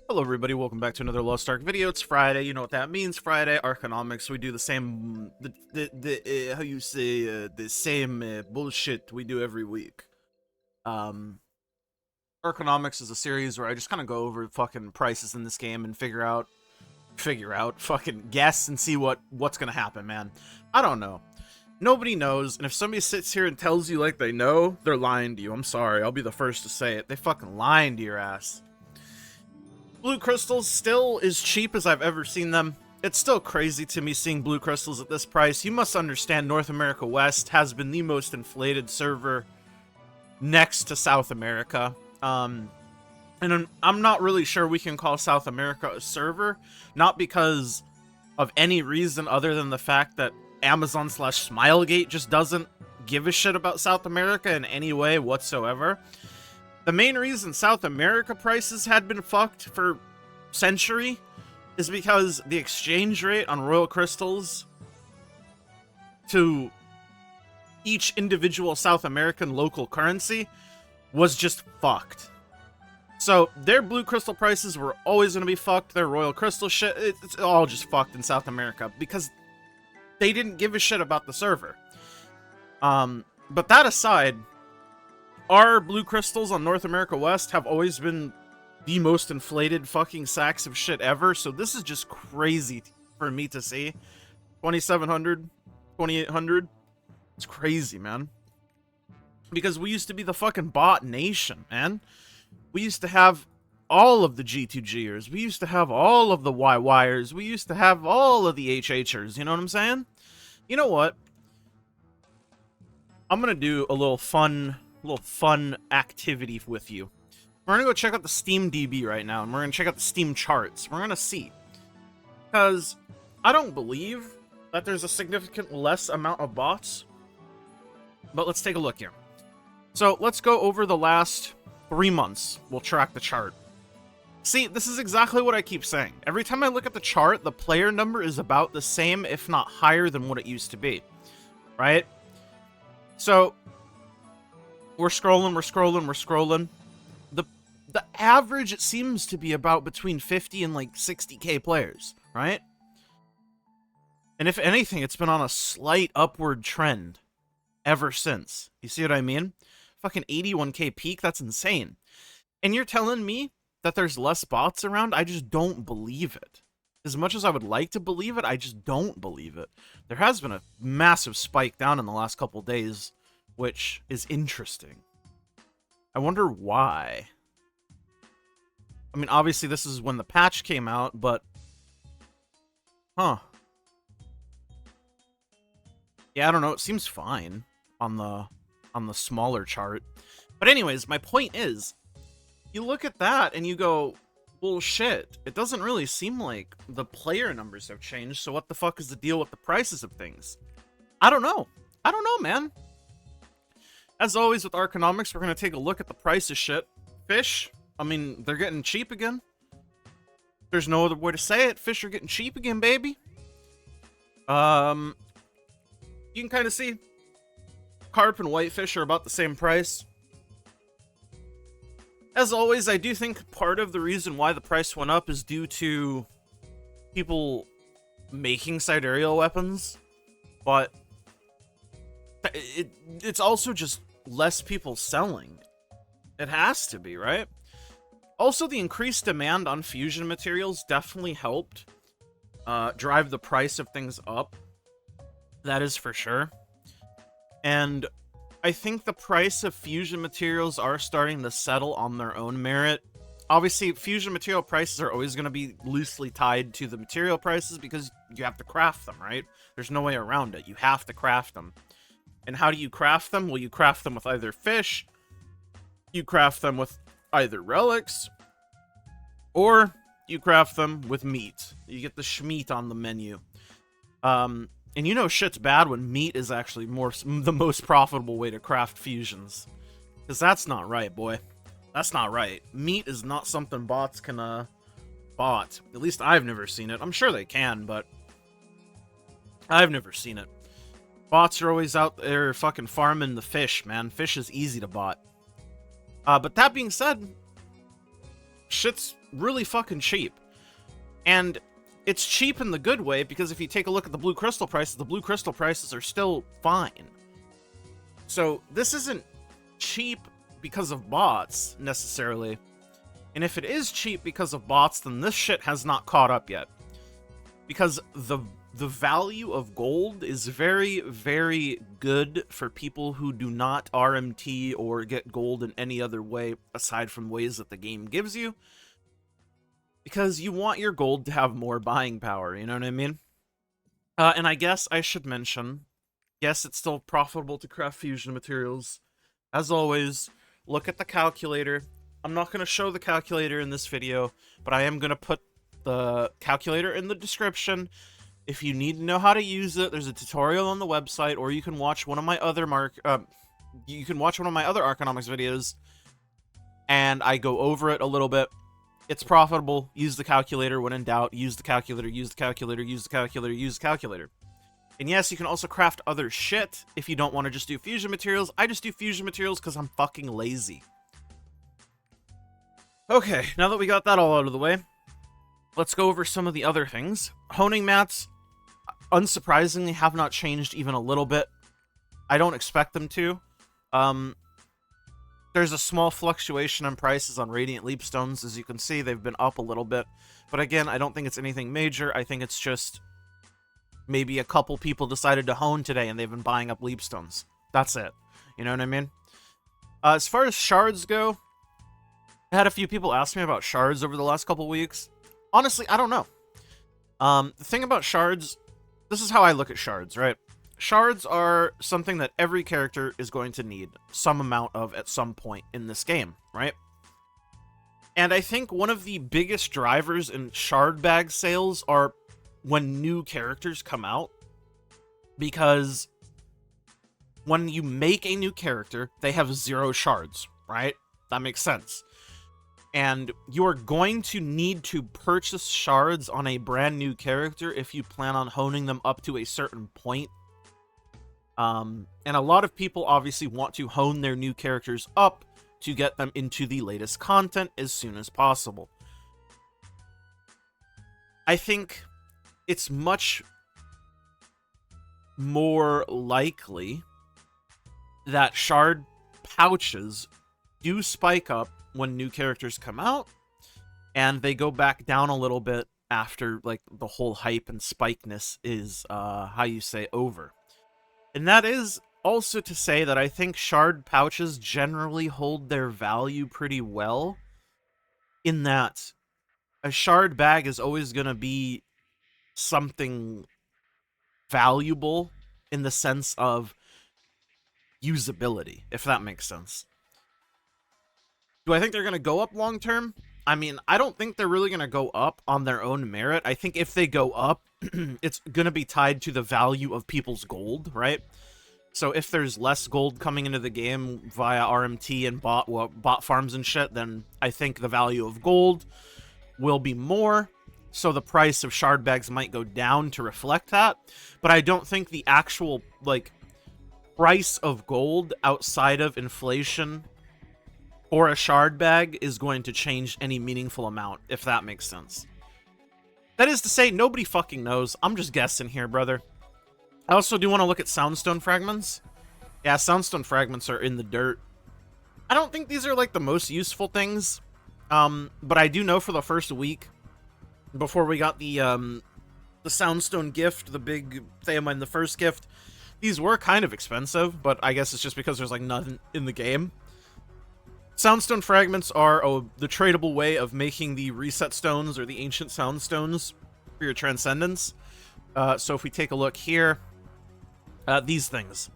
Hello everybody, welcome back to another Lost Ark video. It's Friday, you know what that means, Friday, Arkonomics. We do the same, how you say, the same bullshit we do every week. Arkonomics is a series where I just kind of go over fucking prices in this game and figure out, fucking guess and see what's gonna happen, man. I don't know. Nobody knows, and if somebody sits here and tells you like they know, they're lying to you. I'm sorry, I'll be the first to say it. They fucking lying to your ass. Blue crystals still as cheap as I've ever seen them. It's still crazy to me seeing blue crystals at this price. You must understand North America West has been the most inflated server next to South America. And I'm not really sure we can call South America a server, not because of any reason other than the fact that Amazon/Smilegate just doesn't give a shit about South America in any way whatsoever. The main reason South America prices had been fucked for century is because the exchange rate on royal crystals to each individual South American local currency was just fucked. So their blue crystal prices were always going to be fucked. Their royal crystal shit, it's all just fucked in South America because they didn't give a shit about the server. But that aside, our blue crystals on North America West have always been the most inflated fucking sacks of shit ever, so this is just crazy for me to see. 2,700, 2,800. It's crazy, man. Because we used to be the fucking bot nation, man. We used to have all of the G2Gers. We used to have all of the YYers. We used to have all of the HHers. You know what I'm saying? You know what? I'm gonna do a little fun activity with you. We're gonna go check out the Steam DB right now, and we're gonna check out the Steam charts. We're gonna see, because I don't believe that there's a significant less amount of bots, but let's take a look here. So let's go over the last 3 months. We'll track the chart. See, this is exactly what I keep saying. Every time I look at the chart, the player number is about the same, if not higher than what it used to be, right? So we're scrolling. The average, it seems to be about between 50 and like 60k players, right? And if anything, it's been on a slight upward trend ever since. You see what I mean? Fucking 81k peak, that's insane. And you're telling me that there's less bots around? I just don't believe it. As much as I would like to believe it, I just don't believe it. There has been a massive spike down in the last couple days, which is interesting. I wonder why. I mean, obviously this is when the patch came out, but... Huh. Yeah, I don't know, it seems fine on the smaller chart. But anyways, my point is, you look at that and you go, well, shit, it doesn't really seem like the player numbers have changed, so what the fuck is the deal with the prices of things? I don't know. I don't know, man. As always with Arkonomics, we're going to take a look at the price of shit. Fish, I mean, they're getting cheap again. There's no other way to say it. Fish are getting cheap again, baby. You can kind of see carp and whitefish are about the same price. As always, I do think part of the reason why the price went up is due to people making sidereal weapons, but it's also just less people selling. It has to be, right? Also, the increased demand on fusion materials definitely helped drive the price of things up. That is for sure. And I think the price of fusion materials are starting to settle on their own merit. Obviously, fusion material prices are always going to be loosely tied to the material prices because you have to craft them, right? There's no way around it. You have to craft them. And how do you craft them? Well, you craft them with either fish, you craft them with either relics, or you craft them with meat. You get the schmeat on the menu. And you know shit's bad when meat is actually the most profitable way to craft fusions. Because that's not right, boy. That's not right. Meat is not something bots can, bot. At least I've never seen it. I'm sure they can, but I've never seen it. Bots are always out there fucking farming the fish, man. Fish is easy to bot. But that being said, shit's really fucking cheap. And it's cheap in the good way, because if you take a look at the blue crystal prices are still fine. So this isn't cheap because of bots, necessarily. And if it is cheap because of bots, then this shit has not caught up yet. Because the value of gold is very, very good for people who do not RMT or get gold in any other way aside from ways that the game gives you. Because you want your gold to have more buying power, you know what I mean? And I guess I should mention, yes, it's still profitable to craft fusion materials. As always, look at the calculator. I'm not going to show the calculator in this video, but I am going to put the calculator in the description. If you need to know how to use it, there's a tutorial on the website, or you can watch one of my other Arkonomics videos, and I go over it a little bit. It's profitable. Use the calculator when in doubt. Use the calculator, use the calculator, use the calculator, use the calculator. And yes, you can also craft other shit if you don't want to just do fusion materials. I just do fusion materials because I'm fucking lazy. Okay, now that we got that all out of the way, let's go over some of the other things. Honing mats, unsurprisingly, have not changed even a little bit. I don't expect them to. There's a small fluctuation in prices on Radiant Leapstones. As you can see, they've been up a little bit. But again, I don't think it's anything major. I think it's just maybe a couple people decided to hone today and they've been buying up Leapstones. That's it. You know what I mean? As far as shards go, I had a few people ask me about shards over the last couple weeks. Honestly, I don't know. The thing about shards, this is how I look at shards, right? Shards are something that every character is going to need some amount of at some point in this game, right? And I think one of the biggest drivers in shard bag sales are when new characters come out. Because when you make a new character, they have 0 shards, right? That makes sense. And you are going to need to purchase shards on a brand new character if you plan on honing them up to a certain point. And a lot of people obviously want to hone their new characters up to get them into the latest content as soon as possible. I think it's much more likely that shard pouches do spike up when new characters come out, and they go back down a little bit after, like, the whole hype and spikeness is, over. And that is also to say that I think shard pouches generally hold their value pretty well, in that a shard bag is always going to be something valuable in the sense of usability, if that makes sense. Do I think they're going to go up long term? I mean, I don't think they're really going to go up on their own merit. I think if they go up, it's going to be tied to the value of people's gold, right? So if there's less gold coming into the game via RMT and bot farms and shit, then I think the value of gold will be more. So the price of shard bags might go down to reflect that. But I don't think the actual, like, price of gold outside of inflation or a shard bag is going to change any meaningful amount, if that makes sense. That is to say, nobody fucking knows. I'm just guessing here, brother. I also do want to look at soundstone fragments. Yeah, soundstone fragments are in the dirt. I don't think these are, like, the most useful things. But I do know for the first week, before we got the soundstone gift, the big Theomine, the first gift, these were kind of expensive, but I guess it's just because there's, like, nothing in the game. Soundstone fragments are the tradable way of making the reset stones or the ancient soundstones for your Transcendance. So if we take a look here, these things.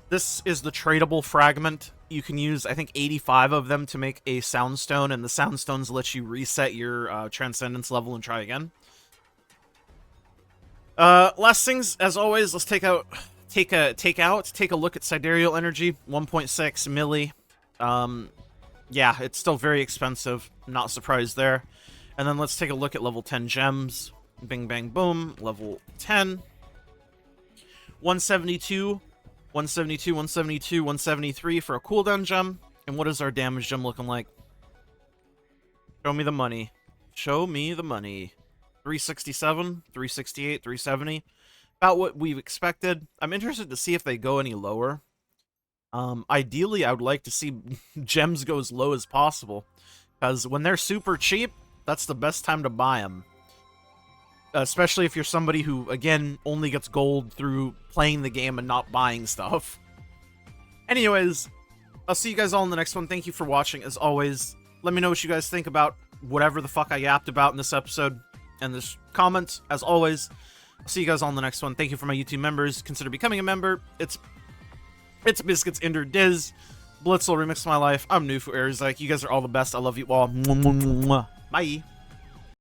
This is the tradable fragment. You can use, I think, 85 of them to make a soundstone, and the soundstones let you reset your Transcendence level and try again. Last things, as always, let's take a look at sidereal energy, 1.6 milli. Yeah, it's still very expensive. Not surprised there. And then let's take a look at level 10 gems. Bing, bang, boom. Level 10. 172. 172, 172, 173 for a cooldown gem. And what is our damage gem looking like? Show me the money. Show me the money. 367, 368, 370. About what we've expected. I'm interested to see if they go any lower. Ideally, I would like to see gems go as low as possible. Because when they're super cheap, that's the best time to buy them. Especially if you're somebody who, again, only gets gold through playing the game and not buying stuff. Anyways, I'll see you guys all in the next one. Thank you for watching, as always. Let me know what you guys think about whatever the fuck I yapped about in this episode. And this comments, as always. I'll see you guys all in the next one. Thank you for my YouTube members. Consider becoming a member. It's Biscuits, Ender, Diz, Blitzel, Remix My Life. I'm Nufu Arizike. You guys are all the best. I love you all. Bye.